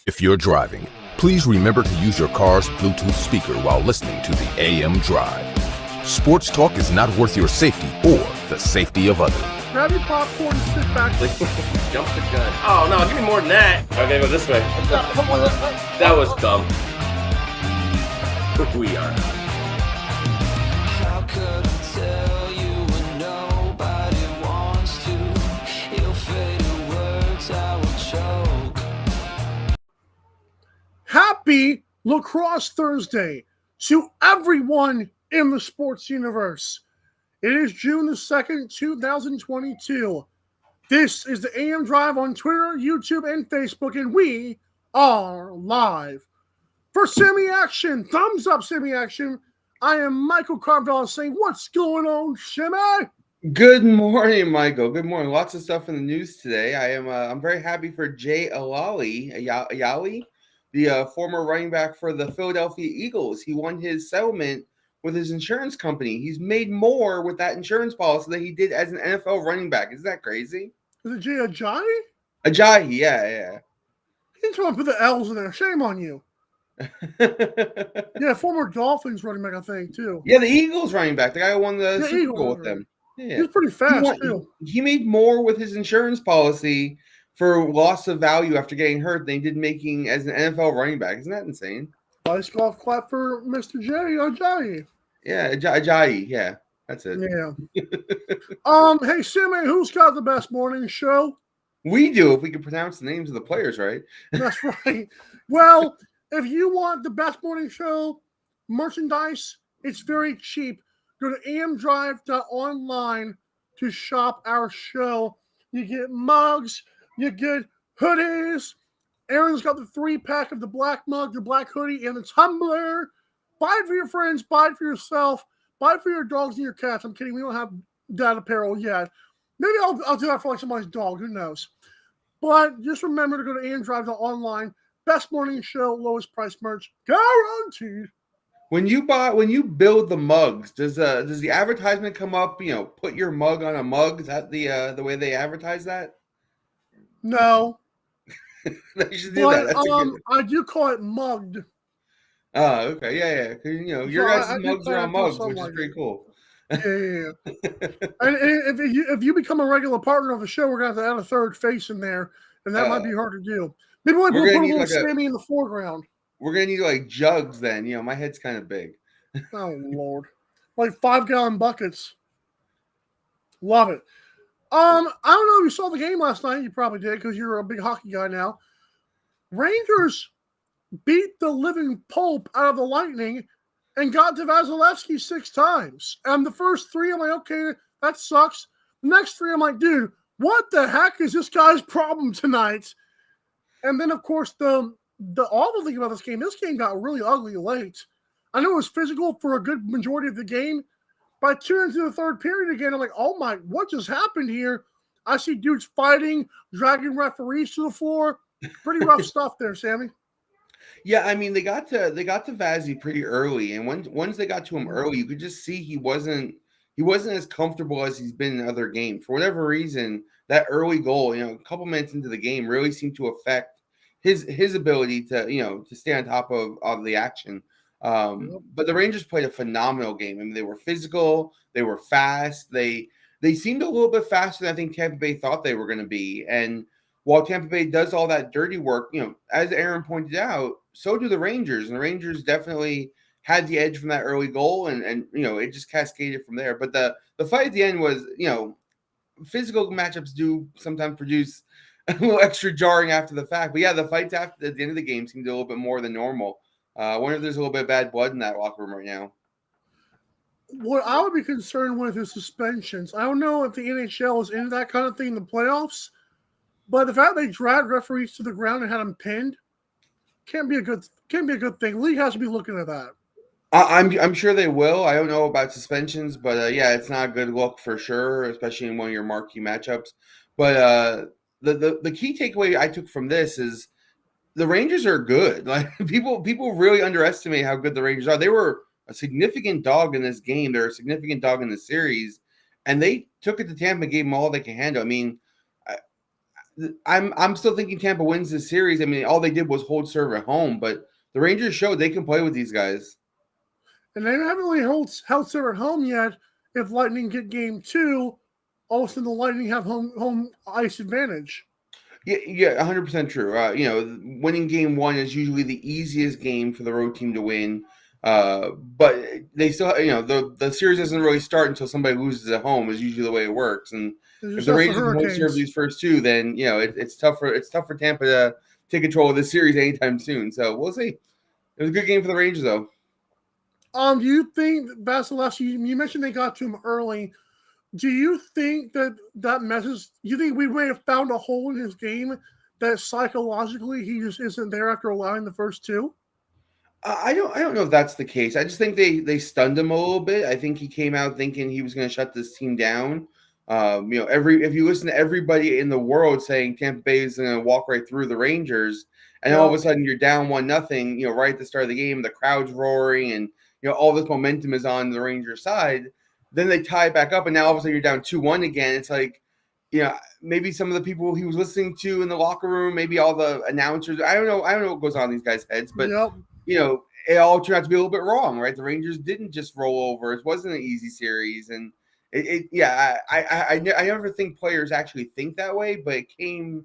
If you're driving, please remember to use your car's Bluetooth speaker while listening to the AM Drive. Sports talk is not worth your safety or the safety of others. Grab your popcorn and sit back. Jump the gun. Oh, no, give me more than that. Okay, go this way. That was dumb. We are. How could I tell you when nobody wants to? Ill-fated words I will choke. Happy Lacrosse Thursday to everyone in the sports universe. It is June the 2nd, 2022. This is the AM Drive on Twitter, YouTube, and Facebook, and we are live. For Semi Action, thumbs up Semi Action, I am Michael Carvalho saying, what's going on, Semi? Good morning, Michael. Good morning. Lots of stuff in the news today. I'm very happy for Jay Ayali, the former running back for the Philadelphia Eagles. He won his settlement with his insurance company. He's made more with that insurance policy than he did as an NFL running back. Isn't that crazy? Is it Jay Ajayi? Ajayi, yeah. He's trying to put the L's in there. Shame on you. Yeah, former Dolphins running back, I think, too. Yeah, the Eagles running back, the guy who won the Super Bowl with them. Yeah. He's pretty fast, too. He made more with his insurance policy for loss of value after getting hurt than he did making as an NFL running back. Isn't that insane? Nice golf clap for Mr. Jay Ajayi. Yeah, Ajayi. Yeah, that's it. Yeah. Hey, Simi, who's got the best morning show? We do, if we can pronounce the names of the players right. That's right. Well, if you want the best morning show merchandise, it's very cheap. Go to amdrive.online to shop our show. You get mugs, you get hoodies. Aaron's got the 3-pack of the black mug, the black hoodie, and the tumbler. Buy it for your friends, buy it for yourself, buy it for your dogs and your cats. I'm kidding, we don't have that apparel yet. Maybe I'll do that for like somebody's dog, who knows. But just remember to go to amdrive.online. Best morning show, lowest price merch, guaranteed. When you build the mugs, does the advertisement come up, put your mug on a mug? Is that the way they advertise that? No. They should do that. I do call it mugged. Oh, okay. Yeah. Your guys' mugs are on mugs, which is pretty cool. Yeah. And if you become a regular partner of the show, we're going to have to add a third face in there, and that might be hard to do. Maybe we'll put a little Sammy in the foreground. We're going to need like jugs then. My head's kind of big. Oh, Lord. Like 5-gallon buckets. Love it. I don't know if you saw the game last night. You probably did because you're a big hockey guy now. Rangers beat the living pulp out of the Lightning and got to Vasilevsky 6 times. And the first 3, I'm like, okay, that sucks. The next 3, I'm like, dude, what the heck is this guy's problem tonight? And then, of course, the awful thing about this game got really ugly late. I know it was physical for a good majority of the game. By 2 into the third period again, I'm like, oh my, what just happened here? I see dudes fighting, dragging referees to the floor. Pretty rough stuff there, Sammy. Yeah, I mean, they got to Vazzy pretty early, and once they got to him early, you could just see he wasn't as comfortable as he's been in other games. For whatever reason, that early goal, a couple minutes into the game, really seemed to affect his ability to stay on top of the action. But the Rangers played a phenomenal game. I mean, they were physical, they were fast, they seemed a little bit faster than I think Tampa Bay thought they were going to be. And while Tampa Bay does all that dirty work, as Aaron pointed out, so do the Rangers. And the Rangers definitely had the edge from that early goal, and it just cascaded from there. But the fight at the end was, physical matchups do sometimes produce a little extra jarring after the fact. But yeah, the fights at the end of the game seemed a little bit more than normal. I wonder if there's a little bit of bad blood in that locker room right now. What I would be concerned with is suspensions. I don't know if the NHL is into that kind of thing in the playoffs, but the fact they dragged referees to the ground and had them pinned can't be a good thing. League has to be looking at that. I'm sure they will. I don't know about suspensions, but yeah, it's not a good look for sure, especially in one of your marquee matchups. But the key takeaway I took from this is the Rangers are good. Like people really underestimate how good the Rangers are. They were a significant dog in this game. They're a significant dog in the series, and they took it to Tampa and gave them all they can handle. I mean, I'm still thinking Tampa wins this series. I mean, all they did was hold serve at home, but the Rangers showed they can play with these guys. And they haven't really held serve at home yet. If Lightning get game 2, all of a sudden the Lightning have home ice advantage. Yeah, 100% true. Winning game 1 is usually the easiest game for the road team to win. But they still, the series doesn't really start until somebody loses at home. Is usually the way it works. And if the Rangers can hold serve these first 2, then it's tough for Tampa to take control of the series anytime soon. So we'll see. It was a good game for the Rangers, though. Do you think Vasilevsky? You mentioned they got to him early. Do you think that message? You think we may have found a hole in his game that psychologically he just isn't there after allowing the first 2? I don't know if that's the case. I just think they stunned him a little bit. I think he came out thinking he was going to shut this team down. If you listen to everybody in the world saying Tampa Bay is going to walk right through the Rangers, and all of a sudden you're down 1-0, right at the start of the game, the crowd's roaring, and all this momentum is on the Rangers side. Then they tie it back up, and now all of a sudden you're down 2-1 again. It's like, maybe some of the people he was listening to in the locker room, maybe all the announcers. I don't know what goes on in these guys' heads, but it all turned out to be a little bit wrong, right? The Rangers didn't just roll over. It wasn't an easy series, and I never think players actually think that way, but it came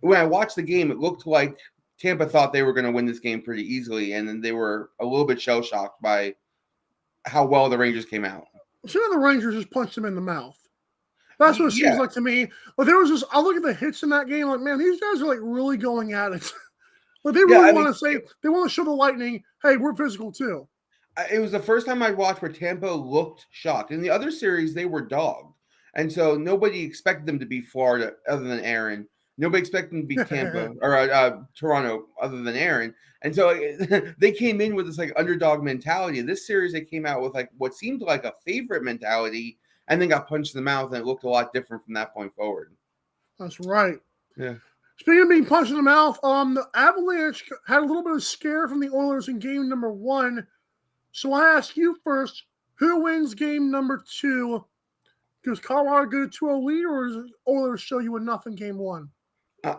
when I watched the game. It looked like Tampa thought they were going to win this game pretty easily, and then they were a little bit shell shocked by how well the Rangers came out. Some of the Rangers just punched him in the mouth. That's what it seems like to me. But there was just, I look at the hits in that game, like, man, these guys are like really going at it. But they really want to say, they want to show the Lightning, hey, we're physical too. It was the first time I watched where Tampa looked shocked. In the other series, they were dogged. And so nobody expected them to be Florida other than Aaron. Nobody expected them to be Tampa or Toronto other than Aaron. And so they came in with this like underdog mentality. This series, they came out with like what seemed like a favorite mentality and then got punched in the mouth, and it looked a lot different from that point forward. That's right. Yeah. Speaking of being punched in the mouth, the Avalanche had a little bit of scare from the Oilers in game number 1. So I ask you first, who wins game number 2? Does Colorado get a 2-0 lead, or does Oilers show you enough in game 1?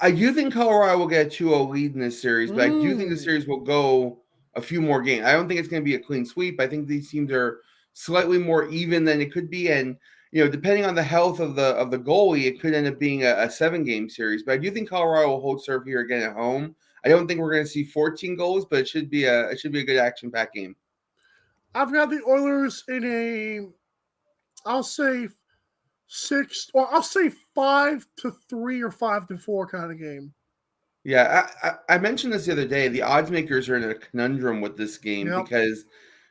I do think Colorado will get a 2-0 lead in this series, but I do think the series will go a few more games. I don't think it's going to be a clean sweep. I think these teams are slightly more even than it could be, and depending on the health of the goalie, it could end up being a 7-game series. But I do think Colorado will hold serve here again at home. I don't think we're going to see 14 goals, but it should be a good action-packed game. I've got the Oilers in I'll say 6, or I'll say 5-3 or 5-4 kind of game. Yeah, I mentioned this the other day. The odds makers are in a conundrum with this game because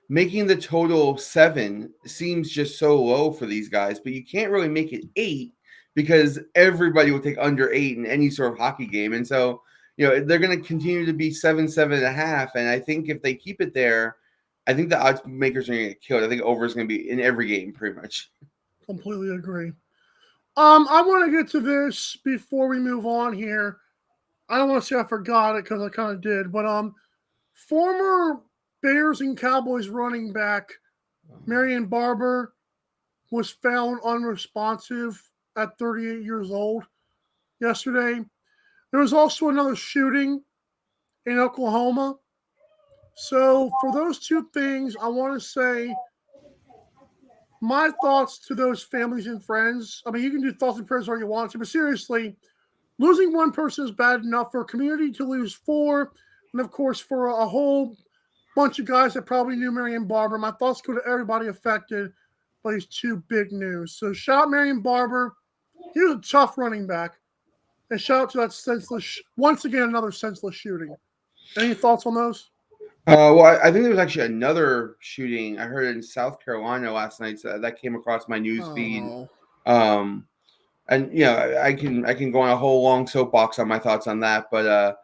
making the total 7 seems just so low for these guys, but you can't really make it 8 because everybody will take under 8 in any sort of hockey game. And so, they're going to continue to be 7.5. And I think if they keep it there, I think the odds makers are going to get killed. I think over is going to be in every game pretty much. Completely agree. I want to get to this before we move on here. I don't want to say I forgot it because I kind of did, but former Bears and Cowboys running back Marion Barber was found unresponsive at 38 years old yesterday. There was also another shooting in Oklahoma. So for those two things, I want to say my thoughts to those families and friends. I mean, you can do thoughts and prayers all you want to, but seriously, losing one person is bad enough. For a community to lose 4, and of course for a whole bunch of guys that probably knew Marion Barber. My thoughts go to everybody affected by these 2 big news. So shout out Marion Barber. He was a tough running back. And shout out to that senseless, once again, another senseless shooting. Any thoughts on those? Well, I think there was actually another shooting. I heard in South Carolina last night. So that came across my news feed. And I can go on a whole long soapbox on my thoughts on that, but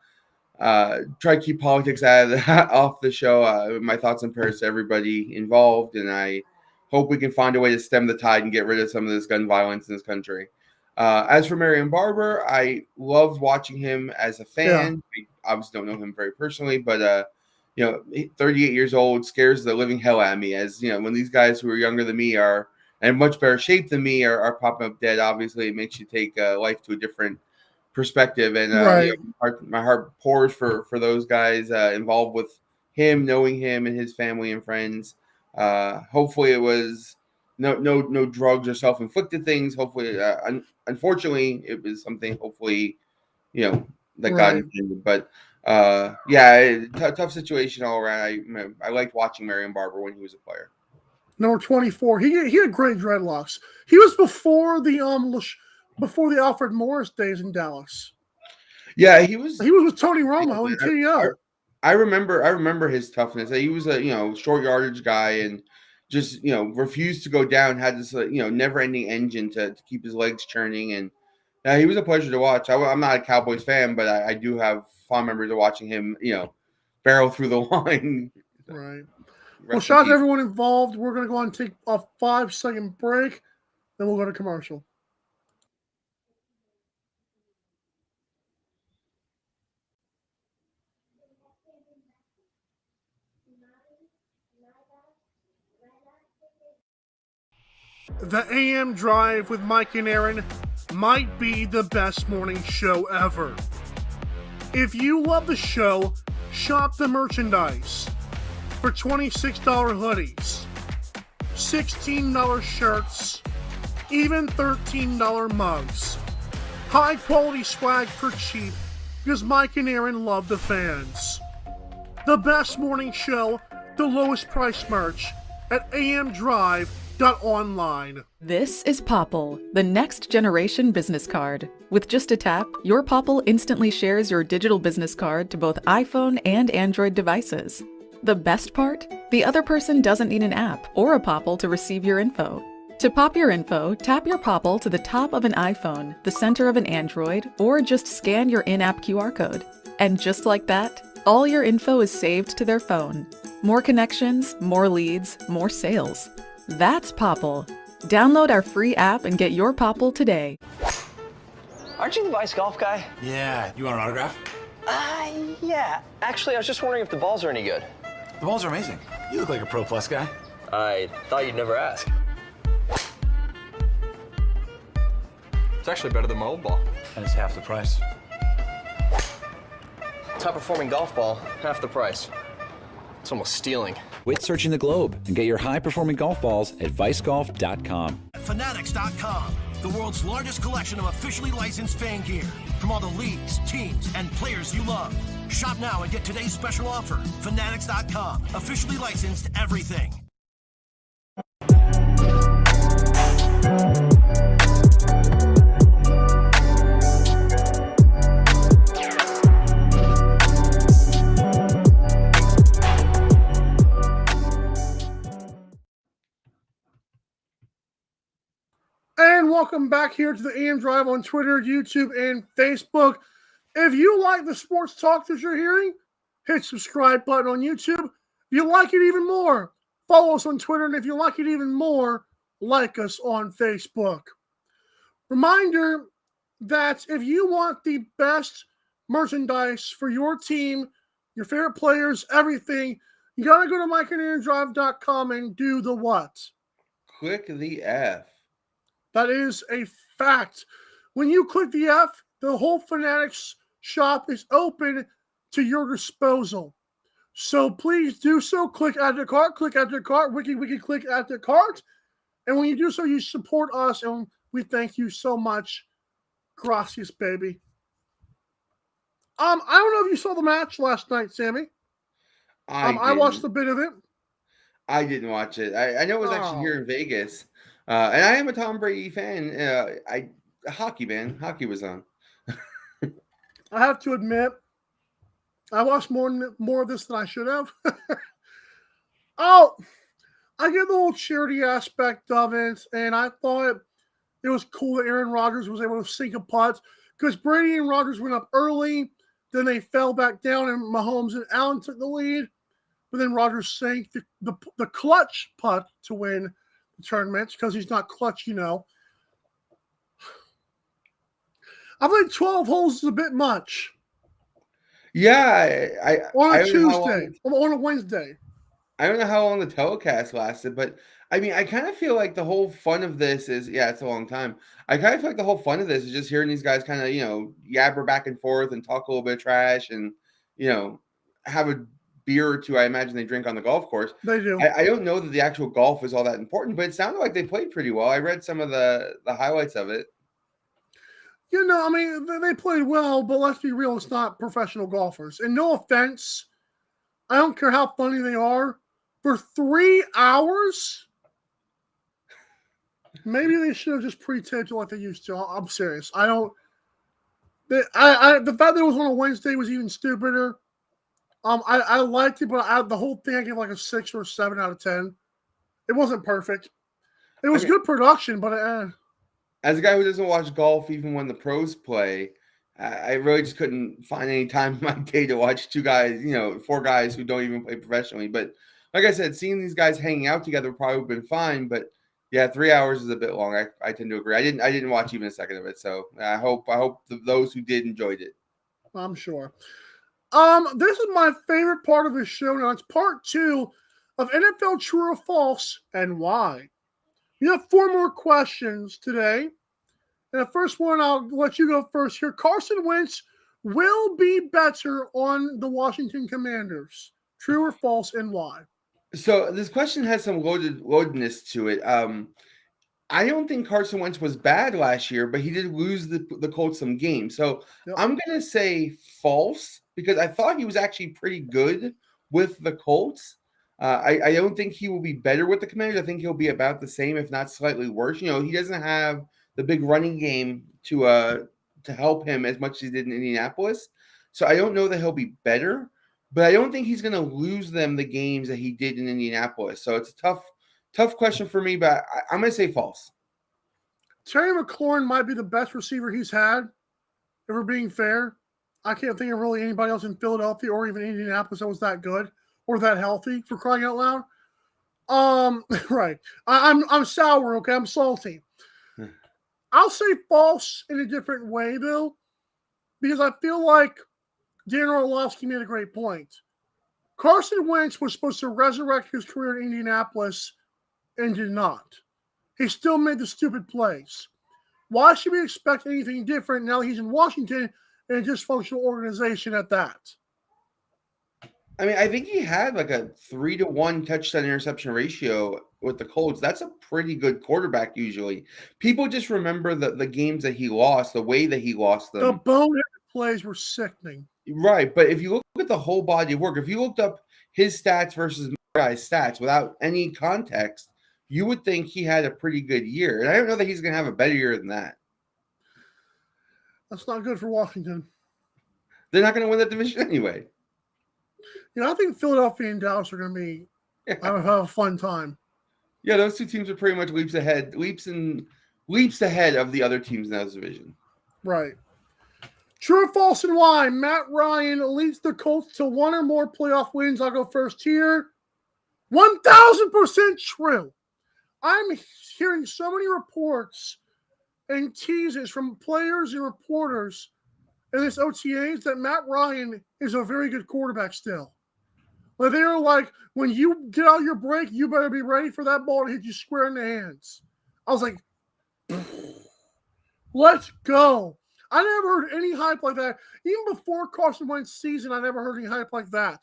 try to keep politics off the show. My thoughts and prayers to everybody involved, and I hope we can find a way to stem the tide and get rid of some of this gun violence in this country. As for Marion Barber, I loved watching him as a fan. Yeah. I obviously don't know him very personally, but 38 years old scares the living hell out of me. As when these guys who are younger than me are in much better shape than me are popping up dead. Obviously, it makes you take life to a different perspective, and Right. my heart pours for those guys involved with him, knowing him and his family and friends. Hopefully, it was no drugs or self-inflicted things. Hopefully, unfortunately, it was something. Hopefully, that God Right. intended. But yeah, tough situation all around. I liked watching Marion Barber when he was a player. Number 24. He had great dreadlocks. He was before the Alfred Morris days in Dallas. Yeah, he was with Tony Romo and KO. I remember his toughness. He was a short yardage guy and just refused to go down. Had this never-ending engine to keep his legs churning, and he was a pleasure to watch. I'm not a Cowboys fan, but I do have fond memories of watching him barrel through the line. Right. Well, shout out to everyone involved. We're going to go on and take a 5-second break, then we'll go to commercial. The AM Drive with Mike and Aaron might be the best morning show ever. If you love the show, shop the merchandise for $26 hoodies, $16 shirts, even $13 mugs. High quality swag for cheap because Mike and Aaron love the fans. The best morning show, the lowest price merch at amdrive.online. This is Popple, the next generation business card. With just a tap, your Popple instantly shares your digital business card to both iPhone and Android devices. The best part? The other person doesn't need an app or a Popple to receive your info. To pop your info, tap your Popple to the top of an iPhone, the center of an Android, or just scan your in-app QR code. And just like that, all your info is saved to their phone. More connections, more leads, more sales. That's Popple. Download our free app and get your Popple today. Aren't you the Vice Golf guy? Yeah. You want an autograph? Yeah. Actually, I was just wondering if the balls are any good. The balls are amazing. You look like a Pro Plus guy. I thought you'd never ask. It's actually better than my old ball. And it's half the price. Top performing golf ball, half the price. It's almost stealing. Quit searching the globe and get your high-performing golf balls at vicegolf.com. Fanatics.com, the world's largest collection of officially licensed fan gear from all the leagues, teams, and players you love. Shop now and get today's special offer. Fanatics.com, officially licensed everything. And welcome back here to the AM Drive on Twitter, YouTube, and Facebook. If you like the sports talk that you're hearing, hit subscribe button on YouTube. If you like it even more, follow us on Twitter. And if you like it even more, like us on Facebook. Reminder that if you want the best merchandise for your team, your favorite players, everything, you got to go to mikeandaarondrive.com and do the what? Click the F. That is a fact. When you click the F, the whole Fanatics shop is open to your disposal. So please do so. Click add to cart, wiki, click add to cart. And when you do so, you support us, and we thank you so much. Gracias, baby. I don't know if you saw the match last night, Sammy. I watched a bit of it. I didn't watch it. I know it was actually here in Vegas. And I am a Tom Brady fan. Hockey was on. I have to admit, I watched more of this than I should have. I get the whole charity aspect of it, and I thought it was cool that Aaron Rodgers was able to sink a putt because Brady and Rodgers went up early, then they fell back down, and Mahomes and Allen took the lead, but then Rodgers sank the clutch putt to win tournaments because he's not clutch, I think 12 holes is a bit much. Yeah, on a Tuesday, on a Wednesday. I don't know how long the telecast lasted, but I mean, I kind of feel like the whole fun of this is, it's a long time. I kind of feel like the whole fun of this is just hearing these guys kind of, yabber back and forth and talk a little bit of trash and, have a beer or two. I imagine they drink on the golf course. They do. I don't know that the actual golf is all that important, but it sounded like they played pretty well. I read some of the highlights of it. I mean, they played well, but let's be real, it's not professional golfers. And no offense, I don't care how funny they are. For 3 hours, maybe they should have just pre-taped it like they used to. I'm serious. The fact that it was on a Wednesday was even stupider. I liked it, but the whole thing I gave like a 6 or 7 out of 10. It wasn't perfect. It was good production, but as a guy who doesn't watch golf even when the pros play, I really just couldn't find any time in my day to watch 4 guys who don't even play professionally. But like I said, seeing these guys hanging out together would probably have been fine. But yeah, 3 hours is a bit long. I tend to agree. I didn't watch even a second of it. So I hope those who did enjoyed it. I'm sure. This is my favorite part of the show now. It's part 2 of NFL True or False and Why. We have 4 more questions today. And the first one, I'll let you go first here. Carson Wentz will be better on the Washington Commanders. True or false and why? So this question has some loadedness to it. I don't think Carson Wentz was bad last year, but he did lose the Colts some games. So I'm going to say false because I thought he was actually pretty good with the Colts. I don't think he will be better with the Commanders. I think he'll be about the same, if not slightly worse. He doesn't have the big running game to help him as much as he did in Indianapolis. So I don't know that he'll be better, but I don't think he's going to lose them the games that he did in Indianapolis. So it's a tough question for me, but I'm going to say false. Terry McLaurin might be the best receiver he's had, if we're being fair. I can't think of really anybody else in Philadelphia or even Indianapolis that was that good or that healthy, for crying out loud. Right. I'm sour, okay? I'm salty. I'll say false in a different way, though, because I feel like Dan Orlovsky made a great point. Carson Wentz was supposed to resurrect his career in Indianapolis and did not. He still made the stupid plays. Why should we expect anything different now that he's in Washington and a dysfunctional organization at that? I mean, I think he had like a 3-to-1 touchdown interception ratio with the Colts. That's a pretty good quarterback usually. People just remember the games that he lost, the way that he lost them. The boneheaded plays were sickening. Right, but if you look at the whole body of work, if you looked up his stats versus my guy's stats without any context, you would think he had a pretty good year. And I don't know that he's going to have a better year than that. That's not good for Washington. They're not going to win that division anyway. I think Philadelphia and Dallas are going to be have a fun time. Yeah, those two teams are pretty much leaps ahead of the other teams in that division. Right. True or false and why? Matt Ryan leads the Colts to 1 or more playoff wins. I'll go first here. 1,000% true. I'm hearing so many reports and teases from players and reporters in this OTAs that Matt Ryan is a very good quarterback still. But they're like, when you get out your break, you better be ready for that ball to hit you square in the hands. I was like, let's go. I never heard any hype like that. Even before Carson Wentz's season, I never heard any hype like that.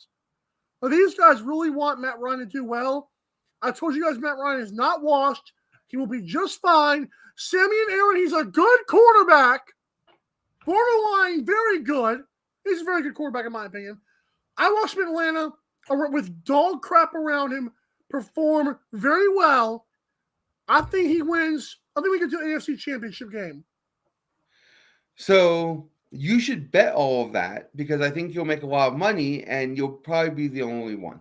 But these guys really want Matt Ryan to do well. I told you guys Matt Ryan is not washed. He will be just fine. Simeon Aaron, he's a good quarterback. Borderline, very good. He's a very good quarterback, in my opinion. I watched him in Atlanta with dog crap around him perform very well. I think he wins. I think we can do an AFC Championship game. So you should bet all of that because I think you'll make a lot of money and you'll probably be the only one.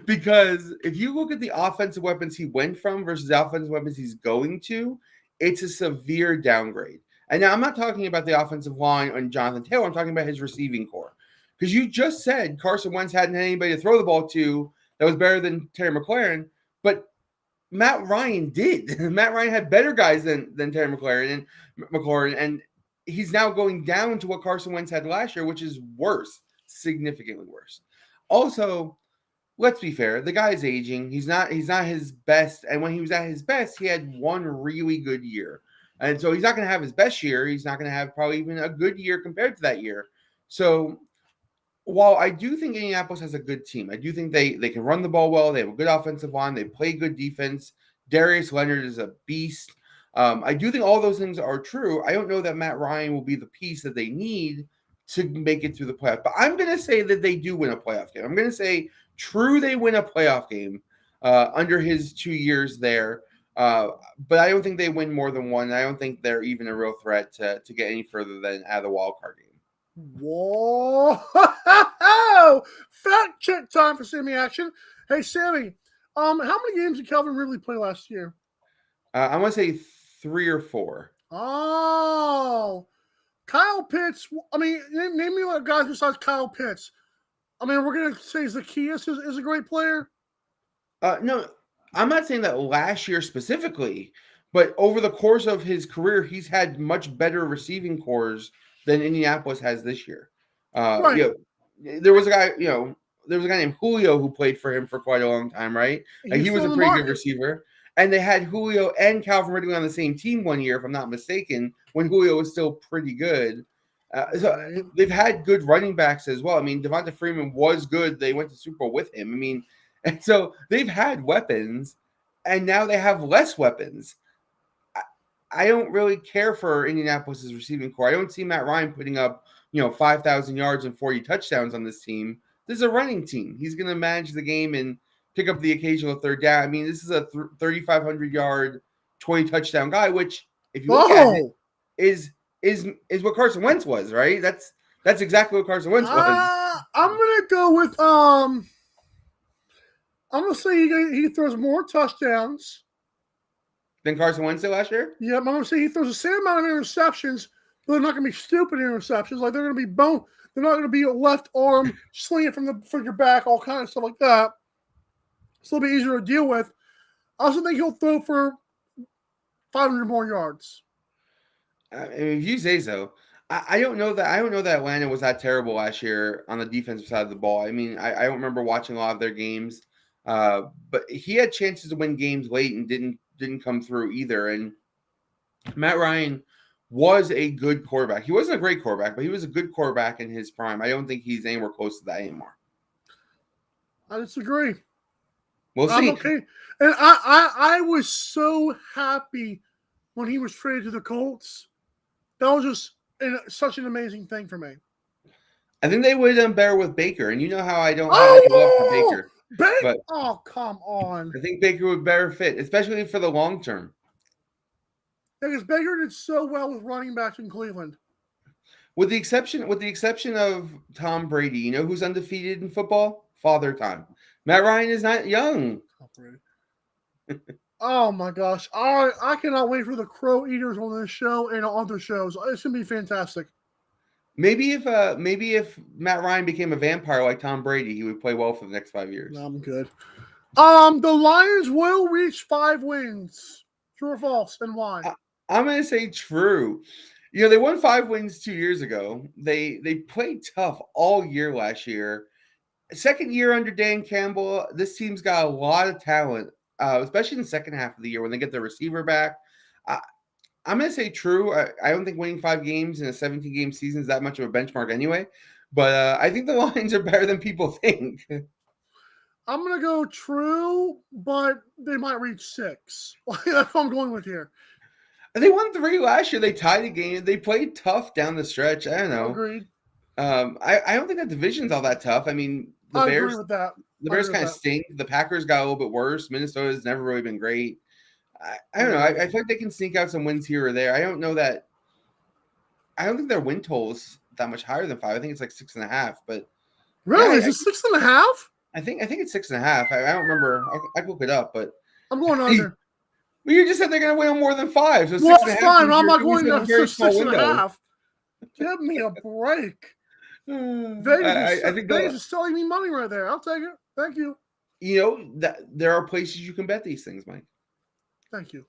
Because if you look at the offensive weapons he went from versus the offensive weapons he's going to, it's a severe downgrade. And now I'm not talking about the offensive line on Jonathan Taylor. I'm talking about his receiving core. Because you just said Carson Wentz hadn't had anybody to throw the ball to that was better than Terry McLaurin, but Matt Ryan did. Matt Ryan had better guys than Terry McLaurin, and he's now going down to what Carson Wentz had last year, which is worse, significantly worse. Also, let's be fair. The guy's aging. He's not his best. And when he was at his best, he had one really good year. And so he's not going to have his best year. He's not going to have probably even a good year compared to that year. So while I do think Indianapolis has a good team, I do think they can run the ball well. They have a good offensive line. They play good defense. Darius Leonard is a beast. I do think all those things are true. I don't know that Matt Ryan will be the piece that they need to make it through the playoff. But I'm going to say that they do win a playoff game. I'm going to say true they win a playoff game under his 2 years there. But I don't think they win more than one. I don't think they're even a real threat to get any further than out of the wild card game. Whoa! Fact check time for Sammy Action. Hey, Sammy, how many games did Calvin Ridley play last year? I'm going to say 3 or 4. Oh, Kyle Pitts. I mean, name me a guy besides Kyle Pitts. I mean, we're going to say Zacchaeus is a great player? No, I'm not saying that last year specifically, but over the course of his career, he's had much better receiving cores than Indianapolis has this year. Right. You know, there was a guy named Julio who played for him for quite a long time, right? And he was a pretty good receiver. And they had Julio and Calvin Ridley on the same team one year, if I'm not mistaken, when Julio was still pretty good. So they've had good running backs as well. I mean, Devonta Freeman was good. They went to Super Bowl with him. I mean, and so they've had weapons, and now they have less weapons. I don't really care for Indianapolis' receiving core. I don't see Matt Ryan putting up, 5,000 yards and 40 touchdowns on this team. This is a running team. He's going to manage the game and pick up the occasional third down. I mean, this is a 3,500-yard, 20 touchdown guy, which, if you look at it, is what Carson Wentz was, right? That's exactly what Carson Wentz was. I'm gonna go with I'm gonna say he throws more touchdowns than Carson Wentz did last year. Yeah, I'm gonna say he throws the same amount of interceptions, but they're not gonna be stupid interceptions. Like they're gonna be bone. They're not gonna be a left arm slinging from your back, all kind of stuff like that. So it'll be easier to deal with. I also think he'll throw for 500 more yards. If you say so. I don't know that Atlanta was that terrible last year on the defensive side of the ball. I mean, I don't remember watching a lot of their games, but he had chances to win games late and didn't come through either. And Matt Ryan was a good quarterback. He wasn't a great quarterback, but he was a good quarterback in his prime. I don't think he's anywhere close to that anymore. I disagree. We'll see. Okay. And I was so happy when he was traded to the Colts. That was just such an amazing thing for me. I think they would have done better with Baker, and you know how I don't have any love for Baker. But oh, come on. I think Baker would better fit, especially for the long term. Because Baker did so well with running backs in Cleveland. With the exception of Tom Brady, you know who's undefeated in football? Father Time. Matt Ryan is not young. Oh my gosh. I cannot wait for the Crow Eaters on this show and on other shows. It's gonna be fantastic. Maybe if Matt Ryan became a vampire like Tom Brady, he would play well for the next 5 years. I'm good. The Lions will reach 5 wins. True or false, and why? I'm gonna say true. You know, they won 5 wins 2 years ago. They played tough all year last year. Second year under Dan Campbell, this team's got a lot of talent, especially in the second half of the year when they get their receiver back. I'm going to say true. I don't think winning 5 games in a 17-game season is that much of a benchmark anyway. But I think the Lions are better than people think. I'm going to go true, but they might reach 6. That's what I'm going with here. They won 3 last year. They tied a game. They played tough down the stretch. I don't know. Agreed. I don't think that division's all that tough. I mean, the Bears, agree with that. The Bears kind of stink. The Packers got a little bit worse. Minnesota's never really been great. I don't know. I feel like they can sneak out some wins here or there. I don't think their win total is that much higher than 5. I think it's like 6.5. But really, is it 6.5? I think it's 6.5. I don't remember. I can look it up, but I'm going under. Well, you just said they're going to win more than 5. So well, it's fine. I'm not going to 6.5. Give me a break. Vegas is selling me money right there. I'll take it. Thank you. You know that there are places you can bet these things, Mike. Thank you.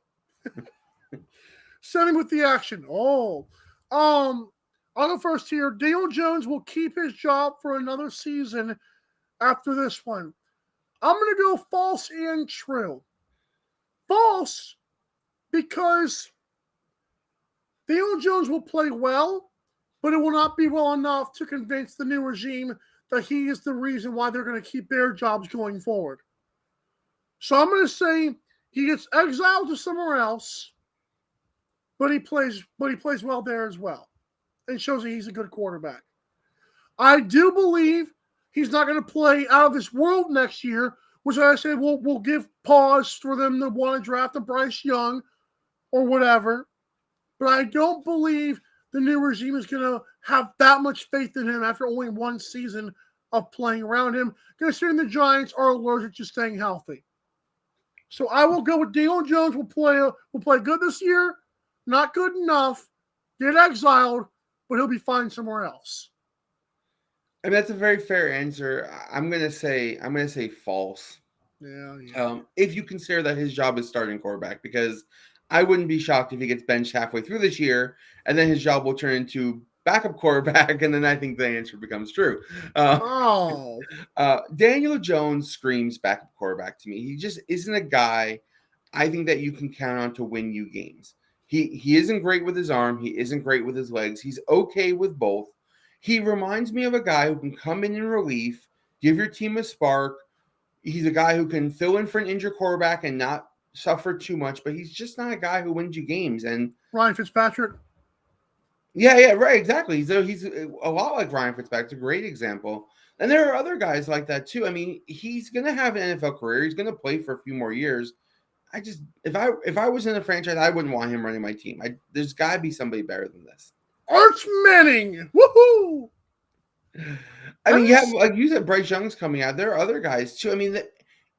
Sending with the action. I'll go first here. Daniel Jones will keep his job for another season after this one. I'm going to go false and true. False because Daniel Jones will play well, but it will not be well enough to convince the new regime that he is the reason why they're going to keep their jobs going forward. So I'm going to say he gets exiled to somewhere else, but he plays well there as well. And shows that he's a good quarterback. I do believe he's not going to play out of this world next year, which I say we'll give pause for them to want to draft a Bryce Young or whatever. But I don't believe the new regime is going to have that much faith in him after only one season of playing around him, considering the Giants are allergic to staying healthy. So I will go with Daniel Jones will play good this year, not good enough, get exiled, but he'll be fine somewhere else. And that's a very fair answer. I'm gonna say false. Yeah. If you consider that his job is starting quarterback, because I wouldn't be shocked if he gets benched halfway through this year, and then his job will turn into backup quarterback, and then I think the answer becomes true. Daniel Jones screams backup quarterback to me. He just isn't a guy I think that you can count on to win you games. He isn't great with his arm. He isn't great with his legs. He's okay with both. He reminds me of a guy who can come in relief, give your team a spark. He's a guy who can fill in for an injured quarterback and not suffer too much, but he's just not a guy who wins you games. And Ryan Fitzpatrick. Yeah, right, exactly. He's a lot like Ryan Fitzpatrick, a great example. And there are other guys like that too. I mean, he's going to have an NFL career. He's going to play for a few more years. If I was in a franchise, I wouldn't want him running my team. There's got to be somebody better than this. Arch Manning, woohoo! I mean, yeah, like you said, Bryce Young's coming out. There are other guys too. I mean,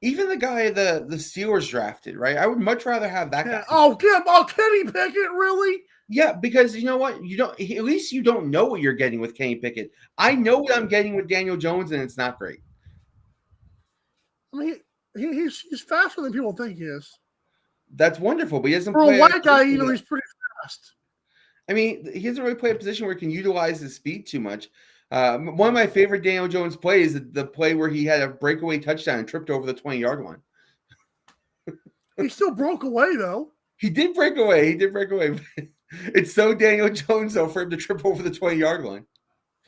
even the guy the Steelers drafted, right? I would much rather have that guy. Oh, Kenny Pickett, really? Yeah, because you know what? At least you don't know what you're getting with Kenny Pickett. I know what I'm getting with Daniel Jones, and it's not great. I mean, he's faster than people think he is. That's wonderful, but he doesn't play. For a white guy, he's pretty fast. I mean, he doesn't really play a position where he can utilize his speed too much. One of my favorite Daniel Jones plays, the play where he had a breakaway touchdown and tripped over the 20-yard line. He still broke away, though. He did break away. It's so Daniel Jones, though, for him to trip over the 20-yard line.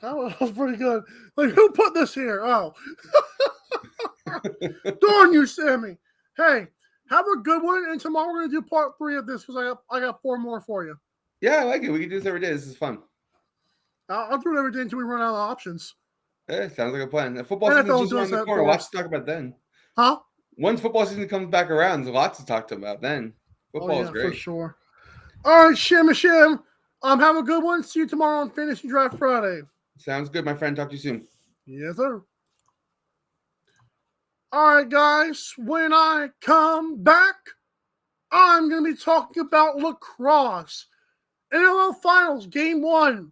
That was pretty good. Like, who put this here? Oh. Darn you, Sammy. Hey, have a good one. And tomorrow we're going to do part 3 of this because I got 4 more for you. Yeah, I like it. We can do this every day. This is fun. I'll do it every day until we run out of options. Yeah, sounds like a plan. The football season is just around the corner. Lots to talk about then. Huh? Once football season comes back around, there's lots to talk about then. Football is great. For sure. All right, Shim. Have a good one. See you tomorrow on Fantasy Draft Friday. Sounds good, my friend. Talk to you soon. Yes, sir. All right, guys. When I come back, I'm going to be talking about lacrosse. NLL Finals, Game 1.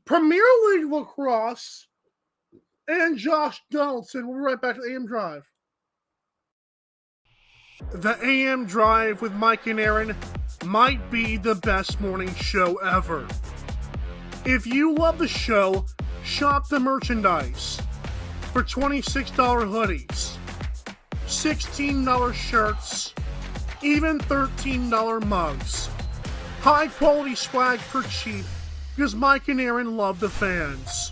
Premier League Lacrosse and Josh Donaldson. We'll be right back to AM Drive. The AM Drive with Mike and Aaron might be the best morning show ever. If you love the show, shop the merchandise for $26 hoodies, $16 shirts, even $13 mugs. High quality swag for cheap because Mike and Aaron love the fans.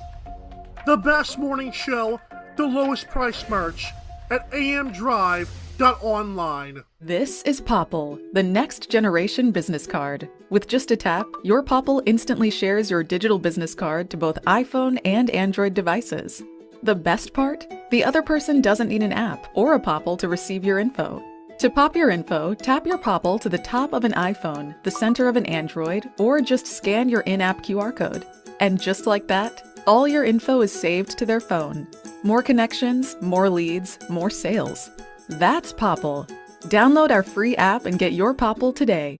The best morning show, the lowest price merch at amdrive.online. This is Popple, the next generation business card. With just a tap, your Popple instantly shares your digital business card to both iPhone and Android devices. The best part? The other person doesn't need an app or a Popple to receive your info. To pop your info, tap your Popple to the top of an iPhone, the center of an Android, or just scan your in-app QR code. And just like that, all your info is saved to their phone. More connections, more leads, more sales. That's Popple. Download our free app and get your Popple today.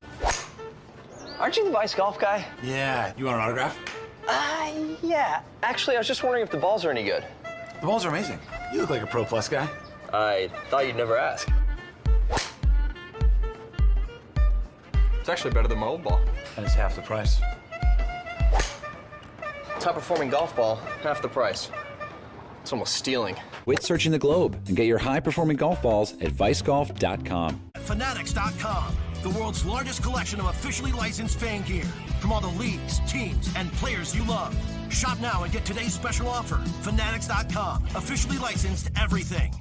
Aren't you the Vice Golf guy? Yeah. You want an autograph? Yeah. Actually, I was just wondering if the balls are any good. The balls are amazing. You look like a Pro Plus guy. I thought you'd never ask. It's actually better than my old ball. And it's half the price. Top performing golf ball, half the price. It's almost stealing. Quit searching the globe and get your high-performing golf balls at vicegolf.com. Fanatics.com, the world's largest collection of officially licensed fan gear from all the leagues, teams, and players you love. Shop now and get today's special offer. Fanatics.com, officially licensed everything.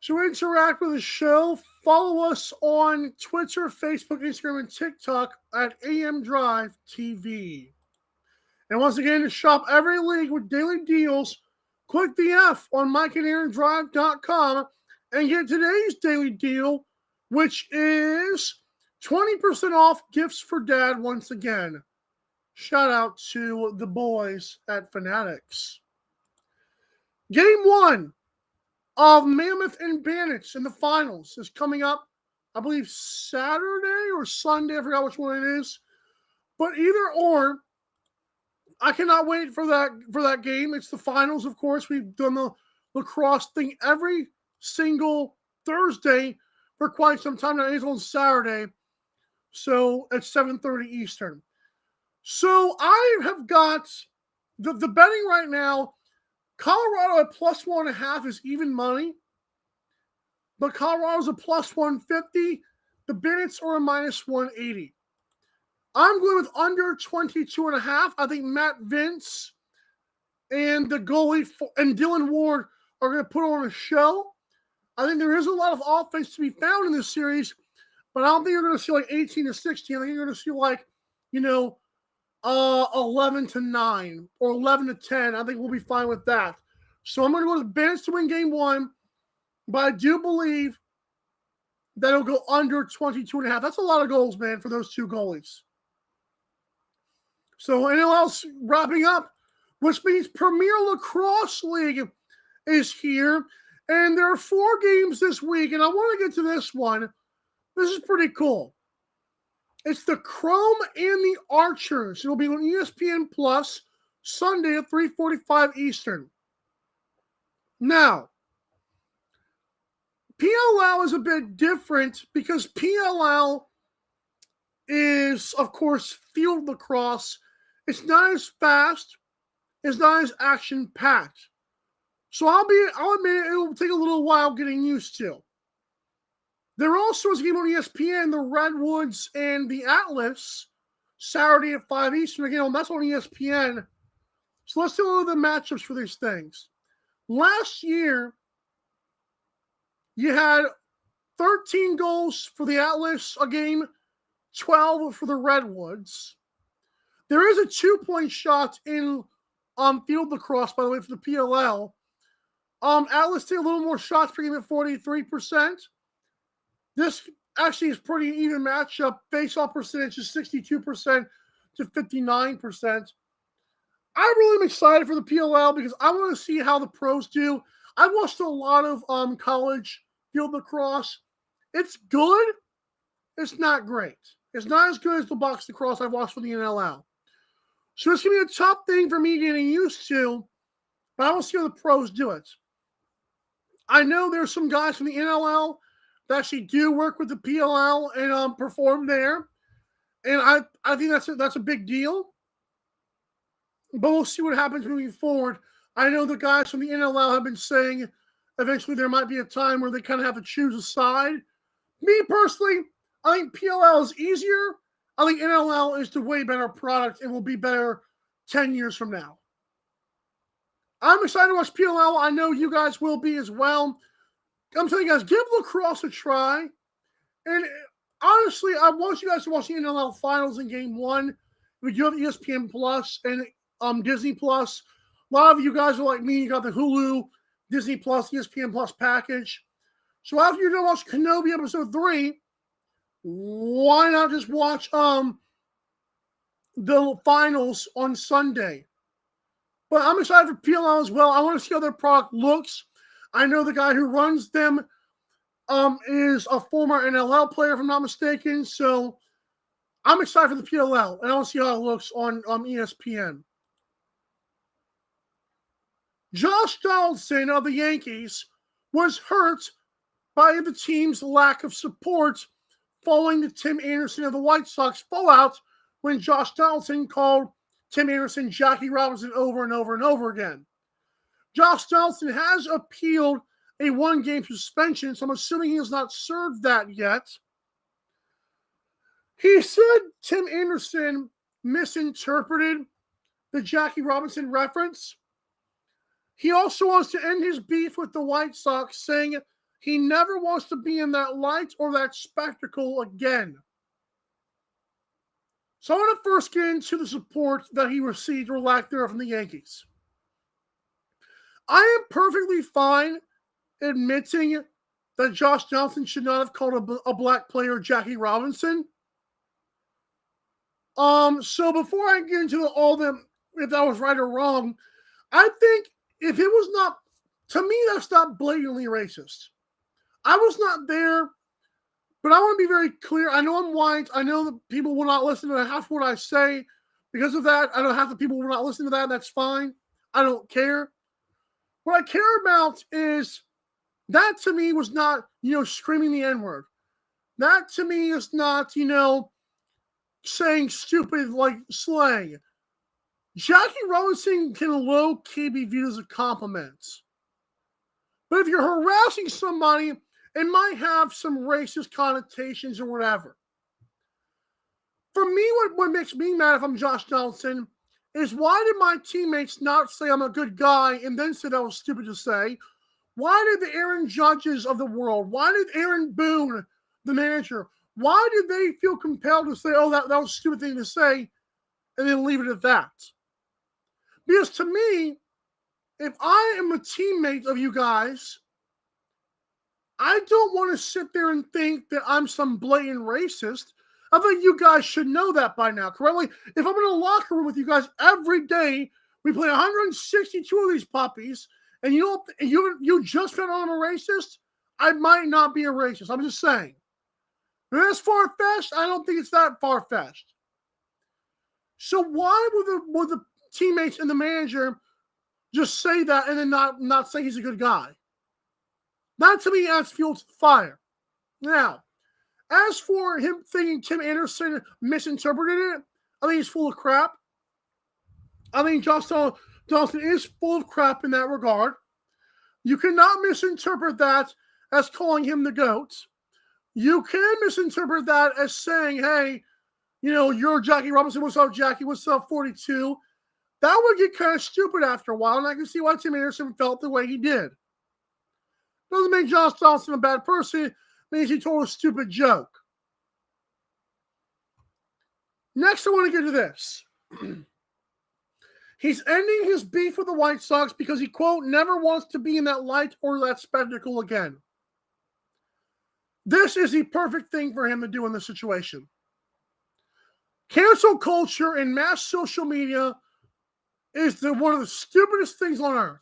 To interact with the show, follow us on Twitter, Facebook, Instagram, and TikTok at AM Drive TV. And once again, to shop every league with daily deals, click the F on MikeandAaronDrive.com and get today's daily deal, which is 20% off gifts for dad once again. Shout out to the boys at Fanatics. Game 1 of Mammoth and Bandits in the finals is coming up, I believe, Saturday or Sunday. I forgot which one it is. But either or, I cannot wait for that game. It's the finals, of course. We've done the lacrosse thing every single Thursday for quite some time now. It's on Saturday, so at 7:30 Eastern. So I have got the betting right now. Colorado at plus 1.5 is even money, but Colorado's a plus 150. The Bandits are a minus 180. I'm going with under 22.5. I think Matt Vince and the goalie and Dylan Ward are going to put on a show. I think there is a lot of offense to be found in this series, but I don't think you're going to see like 18-16. I think you're going to see like, 11-9 or 11-10. I think we'll be fine with that. So I'm going to go to the Bandits to win game 1, but I do believe that it'll go under 22.5. That's a lot of goals, man, for those two goalies. So anything else wrapping up, which means Premier Lacrosse League is here, and there are 4 games this week, and I want to get to this one. This is pretty cool. It's the Chrome and the Archers. It'll be on ESPN Plus Sunday at 3:45 Eastern. Now, PLL is a bit different because PLL is, of course, field lacrosse. It's not as fast. It's not as action-packed. So I'll admit it will take a little while getting used to. There also is a game on ESPN, the Redwoods and the Atlas, Saturday at 5 Eastern. Again, that's on ESPN. So let's do a little of the matchups for these things. Last year, you had 13 goals for the Atlas a game, 12 for the Redwoods. There is a 2-point shot in field lacrosse, by the way, for the PLL. Atlas take a little more shots per game at 43%. This actually is pretty even matchup. Face-off percentage is 62% to 59%. I really am excited for the PLL because I want to see how the pros do. I've watched a lot of college field lacrosse. It's good. It's not great. It's not as good as the box lacrosse I've watched for the NLL. So it's going to be a tough thing for me getting used to, but I want to see how the pros do it. I know there's some guys from the NLL that actually do work with the PLL and perform there. And I think that's a big deal. But we'll see what happens moving forward. I know the guys from the NLL have been saying eventually there might be a time where they kind of have to choose a side. Me personally, I think PLL is easier. I think NLL is the way better product and will be better 10 years from now. I'm excited to watch PLL. I know you guys will be as well. I'm telling you guys, give lacrosse a try. And honestly, I want you guys to watch the NLL finals in game 1. We do have ESPN Plus and Disney Plus. A lot of you guys are like me. You got the Hulu, Disney Plus, ESPN Plus package. So after you're done watching Kenobi episode 3, why not just watch the finals on Sunday? But I'm excited for PLL as well. I want to see how their product looks. I know the guy who runs them is a former NLL player, if I'm not mistaken. So I'm excited for the PLL, and I want to see how it looks on ESPN. Josh Donaldson of the Yankees was hurt by the team's lack of support following the Tim Anderson of the White Sox fallout when Josh Donaldson called Tim Anderson Jackie Robinson over and over and over again. Josh Donaldson has appealed a one-game suspension, so I'm assuming he has not served that yet. He said Tim Anderson misinterpreted the Jackie Robinson reference. He also wants to end his beef with the White Sox, saying he never wants to be in that light or that spectacle again. So I want to first get into the support that he received or lack thereof from the Yankees. I am perfectly fine admitting that Josh Donaldson should not have called a black player Jackie Robinson. So before I get into all them, if that was right or wrong, I think if it was not, to me, that's not blatantly racist. I was not there, but I want to be very clear. I know I'm white. I know that people will not listen to half what I say because of that. I know half the people will not listen to that. And that's fine. I don't care. What I care about is that to me was not, screaming the N-word. That to me is not, saying stupid like slang. Jackie Robinson can low-key be viewed as a compliment. But if you're harassing somebody, it might have some racist connotations or whatever. For me, what makes me mad if I'm Josh Donaldson is why did my teammates not say I'm a good guy and then say that was stupid to say? Why did the Aaron Judges of the world, why did Aaron Boone, the manager, why did they feel compelled to say, oh, that was a stupid thing to say, and then leave it at that? Because to me, if I am a teammate of you guys, I don't want to sit there and think that I'm some blatant racist. I think you guys should know that by now, correctly? If I'm in a locker room with you guys every day, we play 162 of these puppies, and you just found out I'm a racist, I might not be a racist. I'm just saying. If that's far-fetched, I don't think it's that far-fetched. So why would the teammates and the manager just say that and then not say he's a good guy? That to me adds fuel to the fire. Now, as for him thinking Tim Anderson misinterpreted it, I think he's full of crap. I think Josh Donaldson is full of crap in that regard. You cannot misinterpret that as calling him the GOAT. You can misinterpret that as saying, hey, you're Jackie Robinson. What's up, Jackie? What's up, 42? That would get kind of stupid after a while, and I can see why Tim Anderson felt the way he did. Doesn't make Josh Donaldson a bad person. It means he told a stupid joke. Next, I want to get to this. He's ending his beef with the White Sox because he, quote, never wants to be in that light or that spectacle again. This is the perfect thing for him to do in this situation. Cancel culture and mass social media is one of the stupidest things on earth.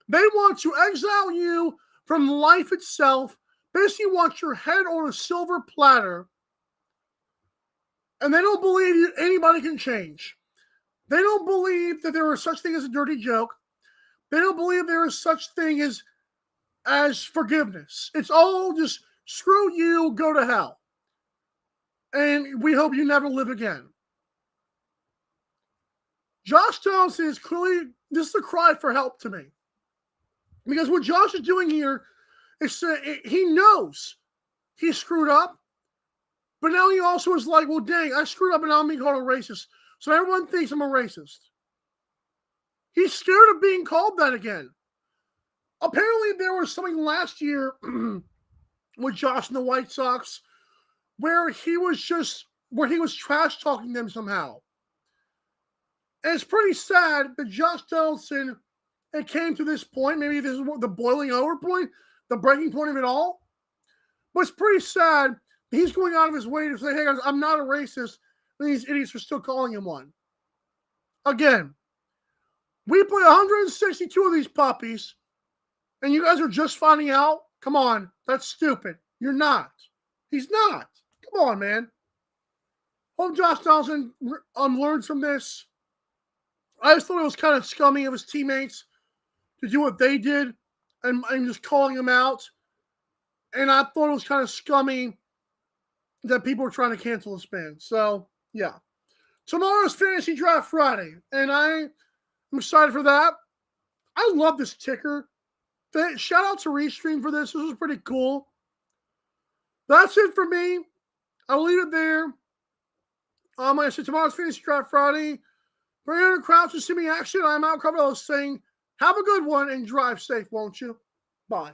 They want to exile you from life itself, basically want your head on a silver platter, and they don't believe anybody can change. They don't believe that there is such thing as a dirty joke. They don't believe there is such thing as forgiveness. It's all just screw you, go to hell. And we hope you never live again. Josh Donaldson is clearly, this is a cry for help to me. Because what Josh is doing here is he knows he screwed up, but now he also is like, well, dang, I screwed up and now I'm being called a racist. So everyone thinks I'm a racist. He's scared of being called that again. Apparently there was something last year with Josh and the White Sox where he was trash talking them somehow. And it's pretty sad that Josh Donaldson, it came to this point, maybe this is the boiling over point, the breaking point of it all. But it's pretty sad that he's going out of his way to say, hey guys, I'm not a racist, and these idiots are still calling him one. Again, we play 162 of these puppies, and you guys are just finding out? Come on, that's stupid. You're not. He's not. Come on, man. Hope Josh Donaldson learns from this. I just thought it was kind of scummy of his teammates to do what they did and just calling them out. And I thought it was kind of scummy that people were trying to cancel the spin. So, yeah. Tomorrow's Fantasy Draft Friday, and I'm excited for that. I love this ticker. Shout out to Restream for this. This was pretty cool. That's it for me. I'll leave it there. Like I said, tomorrow's Fantasy Draft Friday. For Aaron Crouch and Simi Action, I'm out. Carvalho saying, have a good one and drive safe, won't you? Bye.